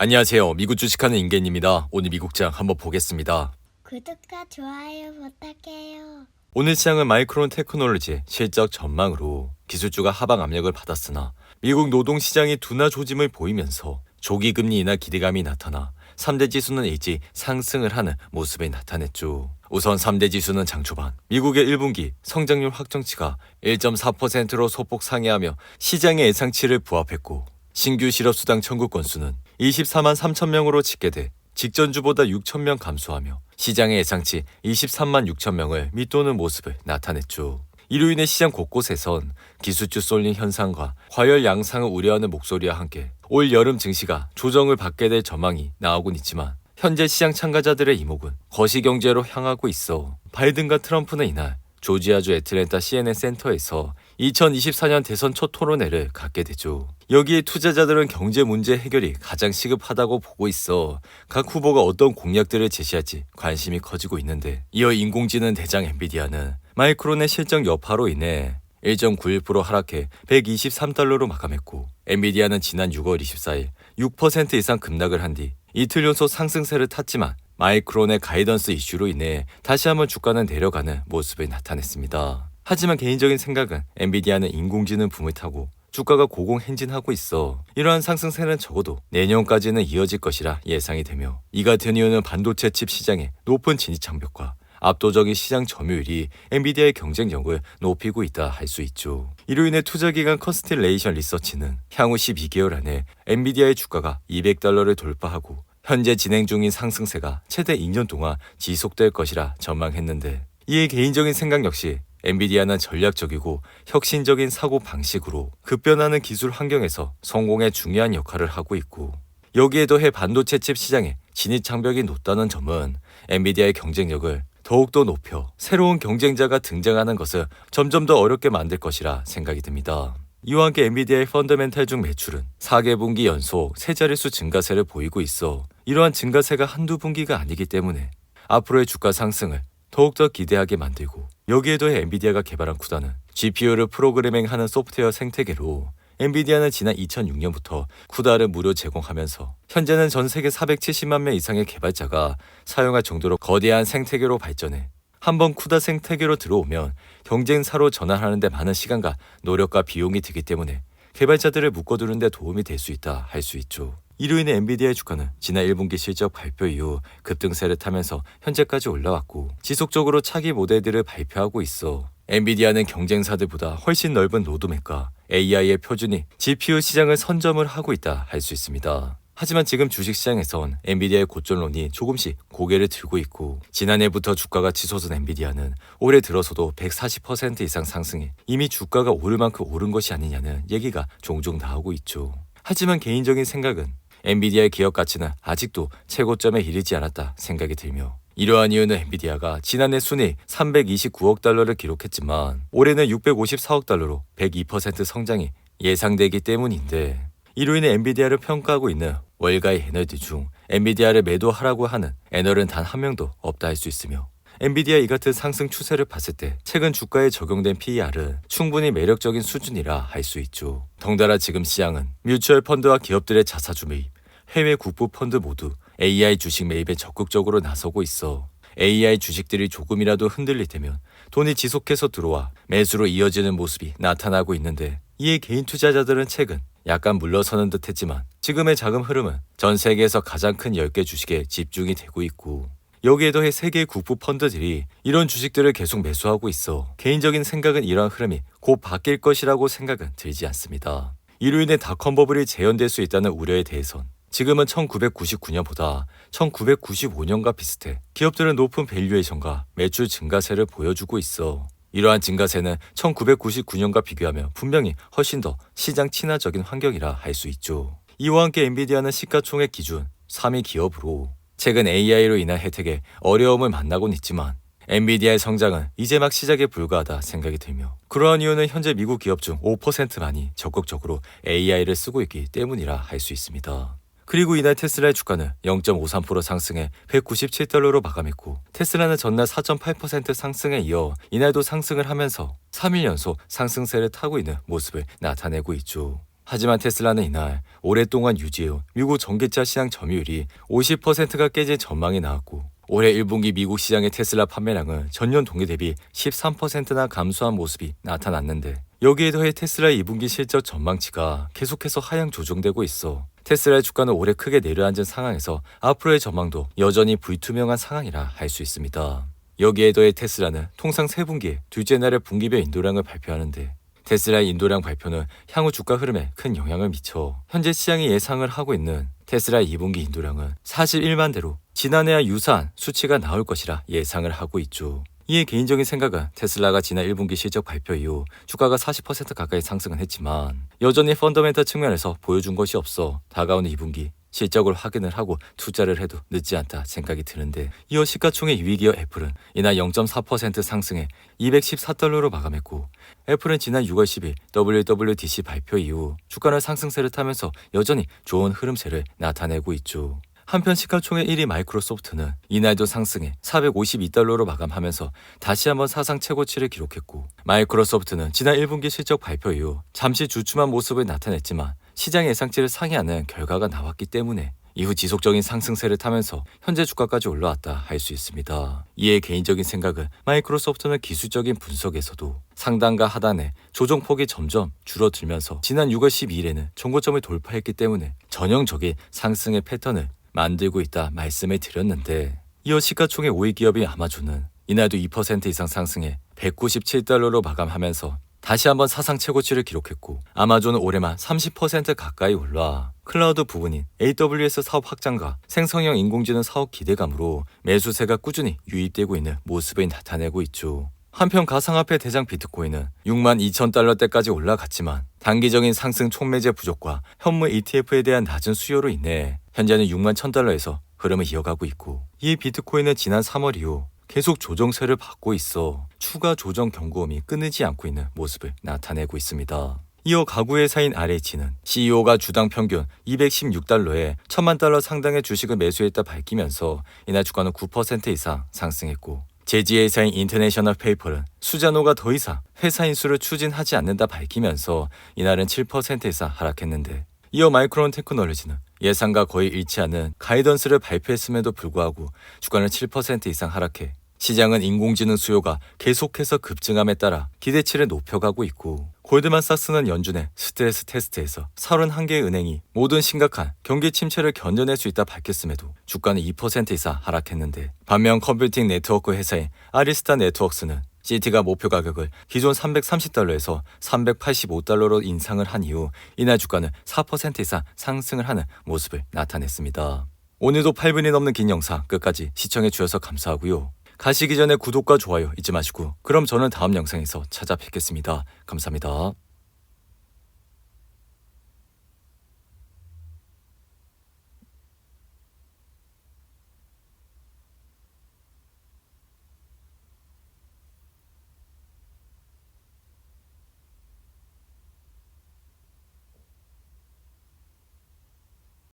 안녕하세요. 미국 주식하는 임계입니다. 오늘 미국장 한번 보겠습니다. 구독과 좋아요 부탁해요. 오늘 시장은 마이크론 테크놀로지의 실적 전망으로 기술주가 하방 압력을 받았으나 미국 노동시장이 둔화 조짐을 보이면서 조기 금리 인하 기대감이 나타나 3대 지수는 일찍 상승을 하는 모습을 나타냈죠. 우선 3대 지수는 장 초반 미국의 1분기 성장률 확정치가 1.4%로 소폭 상회하며 시장의 예상치를 부합했고 신규 실업수당 청구 건수는 24만 3천 명으로 집계돼 직전주보다 6천 명 감소하며 시장의 예상치 23만 6천 명을 밑도는 모습을 나타냈죠. 이로 인해 시장 곳곳에선 기술주 쏠림 현상과 과열 양상을 우려하는 목소리와 함께 올 여름 증시가 조정을 받게 될 전망이 나오곤 있지만 현재 시장 참가자들의 이목은 거시경제로 향하고 있어 바이든과 트럼프는 이날 조지아주 애틀랜타 CNN 센터에서 2024년 대선 첫 토론회를 갖게 되죠. 여기에 투자자들은 경제 문제 해결이 가장 시급하다고 보고 있어 각 후보가 어떤 공약들을 제시할지 관심이 커지고 있는데, 이어 인공지능 대장 엔비디아는 마이크론의 실적 여파로 인해 1.91% 하락해 123달러로 마감했고, 엔비디아는 지난 6월 24일 6% 이상 급락을 한 뒤 이틀 연속 상승세를 탔지만 마이크론의 가이던스 이슈로 인해 다시 한번 주가는 내려가는 모습을 나타냈습니다. 하지만 개인적인 생각은 엔비디아는 인공지능 붐을 타고 주가가 고공행진하고 있어 이러한 상승세는 적어도 내년까지는 이어질 것이라 예상이 되며, 이 같은 이유는 반도체 칩 시장의 높은 진입 장벽과 압도적인 시장 점유율이 엔비디아의 경쟁력을 높이고 있다 할 수 있죠. 이로 인해 투자기관 컨스텔레이션 리서치는 향후 12개월 안에 엔비디아의 주가가 200달러를 돌파하고 현재 진행 중인 상승세가 최대 2년 동안 지속될 것이라 전망했는데, 이에 개인적인 생각 역시 엔비디아는 전략적이고 혁신적인 사고 방식으로 급변하는 기술 환경에서 성공에 중요한 역할을 하고 있고, 여기에 더해 반도체 칩 시장의 진입 장벽이 높다는 점은 엔비디아의 경쟁력을 더욱더 높여 새로운 경쟁자가 등장하는 것을 점점 더 어렵게 만들 것이라 생각이 듭니다. 이와 함께 엔비디아의 펀더멘탈 중 매출은 4개 분기 연속 세 자릿수 증가세를 보이고 있어 이러한 증가세가 한두 분기가 아니기 때문에 앞으로의 주가 상승을 더욱더 기대하게 만들고, 여기에 더해 엔비디아가 개발한 쿠다는 GPU를 프로그래밍하는 소프트웨어 생태계로 엔비디아는 지난 2006년부터 쿠다를 무료 제공하면서 현재는 전 세계 470만 명 이상의 개발자가 사용할 정도로 거대한 생태계로 발전해 한번 쿠다 생태계로 들어오면 경쟁사로 전환하는 데 많은 시간과 노력과 비용이 들기 때문에 개발자들을 묶어두는 데 도움이 될 수 있다 할 수 있죠. 이로 인해 엔비디아의 주가는 지난 1분기 실적 발표 이후 급등세를 타면서 현재까지 올라왔고, 지속적으로 차기 모델들을 발표하고 있어 엔비디아는 경쟁사들보다 훨씬 넓은 로드맵과 AI의 표준이 GPU 시장을 선점을 하고 있다 할 수 있습니다. 하지만 지금 주식시장에선 엔비디아의 고점론이 조금씩 고개를 들고 있고, 지난해부터 주가가 치솟은 엔비디아는 올해 들어서도 140% 이상 상승해 이미 주가가 오를 만큼 오른 것이 아니냐는 얘기가 종종 나오고 있죠. 하지만 개인적인 생각은 엔비디아의 기업 가치는 아직도 최고점에 이르지 않았다 생각이 들며, 이러한 이유는 엔비디아가 지난해 순이익 329억 달러를 기록했지만 올해는 654억 달러로 102% 성장이 예상되기 때문인데, 이로 인해 엔비디아를 평가하고 있는 월가의 애널들 중 엔비디아를 매도하라고 하는 애널은 단 한 명도 없다 할 수 있으며, 엔비디아 이 같은 상승 추세를 봤을 때 최근 주가에 적용된 PER은 충분히 매력적인 수준이라 할 수 있죠. 덩달아 지금 시장은 뮤추얼 펀드와 기업들의 자사주 매입, 해외 국부 펀드 모두 AI 주식 매입에 적극적으로 나서고 있어 AI 주식들이 조금이라도 흔들릴 때면 돈이 지속해서 들어와 매수로 이어지는 모습이 나타나고 있는데, 이에 개인 투자자들은 최근 약간 물러서는 듯 했지만 지금의 자금 흐름은 전 세계에서 가장 큰 10개 주식에 집중이 되고 있고, 여기에 더해 세계의 국부 펀드들이 이런 주식들을 계속 매수하고 있어 개인적인 생각은 이러한 흐름이 곧 바뀔 것이라고 생각은 들지 않습니다. 이로 인해 닷컴 버블이 재현될 수 있다는 우려에 대해선 지금은 1999년보다 1995년과 비슷해 기업들은 높은 밸류에이션과 매출 증가세를 보여주고 있어 이러한 증가세는 1999년과 비교하면 분명히 훨씬 더 시장 친화적인 환경이라 할 수 있죠. 이와 함께 엔비디아는 시가총액 기준 3위 기업으로 최근 AI로 인한 혜택에 어려움을 만나곤 있지만 엔비디아의 성장은 이제 막 시작에 불과하다 생각이 들며, 그러한 이유는 현재 미국 기업 중 5%만이 적극적으로 AI를 쓰고 있기 때문이라 할 수 있습니다. 그리고 이날 테슬라의 주가는 0.53% 상승해 197달러로 마감했고, 테슬라는 전날 4.8% 상승에 이어 이날도 상승을 하면서 3일 연속 상승세를 타고 있는 모습을 나타내고 있죠. 하지만 테슬라는 이날 오랫동안 유지해온 미국 전기차 시장 점유율이 50%가 깨질 전망이 나왔고 올해 1분기 미국 시장의 테슬라 판매량은 전년 동기 대비 13%나 감소한 모습이 나타났는데 여기에 더해 테슬라의 2분기 실적 전망치가 계속해서 하향 조정되고 있어 테슬라의 주가는 올해 크게 내려앉은 상황에서 앞으로의 전망도 여전히 불투명한 상황이라 할 수 있습니다. 여기에 더해 테슬라는 통상 3분기에 둘째 날에 분기별 인도량을 발표하는데 테슬라의 인도량 발표는 향후 주가 흐름에 큰 영향을 미쳐 현재 시장이 예상을 하고 있는 테슬라의 2분기 인도량은 41만 대로 지난해와 유사한 수치가 나올 것이라 예상을 하고 있죠. 이에 개인적인 생각은 테슬라가 지난 1분기 실적 발표 이후 주가가 40% 가까이 상승은 했지만 여전히 펀더멘털 측면에서 보여준 것이 없어 다가오는 2분기 실적을 확인을 하고 투자를 해도 늦지 않다 생각이 드는데 이어 시가총액 2위 기업 애플은 이날 0.4% 상승해 $214로 마감했고 애플은 지난 6월 10일 WWDC 발표 이후 주가는 상승세를 타면서 여전히 좋은 흐름세를 나타내고 있죠. 한편 시가총액 1위 마이크로소프트는 이날도 상승해 $452로 마감하면서 다시 한번 사상 최고치를 기록했고 마이크로소프트는 지난 1분기 실적 발표 이후 잠시 주춤한 모습을 나타냈지만 시장 예상치를 상회하는 결과가 나왔기 때문에 이후 지속적인 상승세를 타면서 현재 주가까지 올라왔다 할 수 있습니다. 이에 개인적인 생각은 마이크로소프트는 기술적인 분석에서도 상단과 하단의 조정폭이 점점 줄어들면서 지난 6월 12일에는 정고점을 돌파했기 때문에 전형적인 상승의 패턴을 만들고 있다 말씀을 드렸는데 이어 시가총액 5위 기업인 아마존은 이날도 2% 이상 상승해 $197로 마감하면서 다시 한번 사상 최고치를 기록했고 아마존은 올해만 30% 가까이 올라 클라우드 부분인 AWS 사업 확장과 생성형 인공지능 사업 기대감으로 매수세가 꾸준히 유입되고 있는 모습을 나타내고 있죠. 한편 가상화폐 대장 비트코인은 62,000달러대까지 올라갔지만 단기적인 상승 촉매제 부족과 현물 ETF에 대한 낮은 수요로 인해 현재는 61,000달러에서 흐름을 이어가고 있고 이 비트코인은 지난 3월 이후 계속 조정세를 받고 있어 추가 조정 경고음이 끊이지 않고 있는 모습을 나타내고 있습니다. 이어 가구회사인 RH는 CEO가 주당 평균 $216에 1,000만 달러 상당의 주식을 매수했다 밝히면서 이날 주가는 9% 이상 상승했고 제지회사인 인터내셔널 페이퍼는 수자노가 더 이상 회사 인수를 추진하지 않는다 밝히면서 이날은 7% 이상 하락했는데 이어 마이크론 테크놀로지는 예상과 거의 일치하는 가이던스를 발표했음에도 불구하고 주가는 7% 이상 하락해 시장은 인공지능 수요가 계속해서 급증함에 따라 기대치를 높여가고 있고 골드만삭스는 연준의 스트레스 테스트에서 31개의 은행이 모든 심각한 경기 침체를 견뎌낼 수 있다 밝혔음에도 주가는 2% 이상 하락했는데 반면 컴퓨팅 네트워크 회사인 아리스타 네트워크스는 CT가 목표 가격을 기존 $330에서 $385로 인상을 한 이후 이날 주가는 4% 이상 상승을 하는 모습을 나타냈습니다. 오늘도 8분이 넘는 긴 영상 끝까지 시청해 주셔서 감사하고요. 가시기 전에 구독과 좋아요 잊지 마시고 그럼 저는 다음 영상에서 찾아뵙겠습니다. 감사합니다.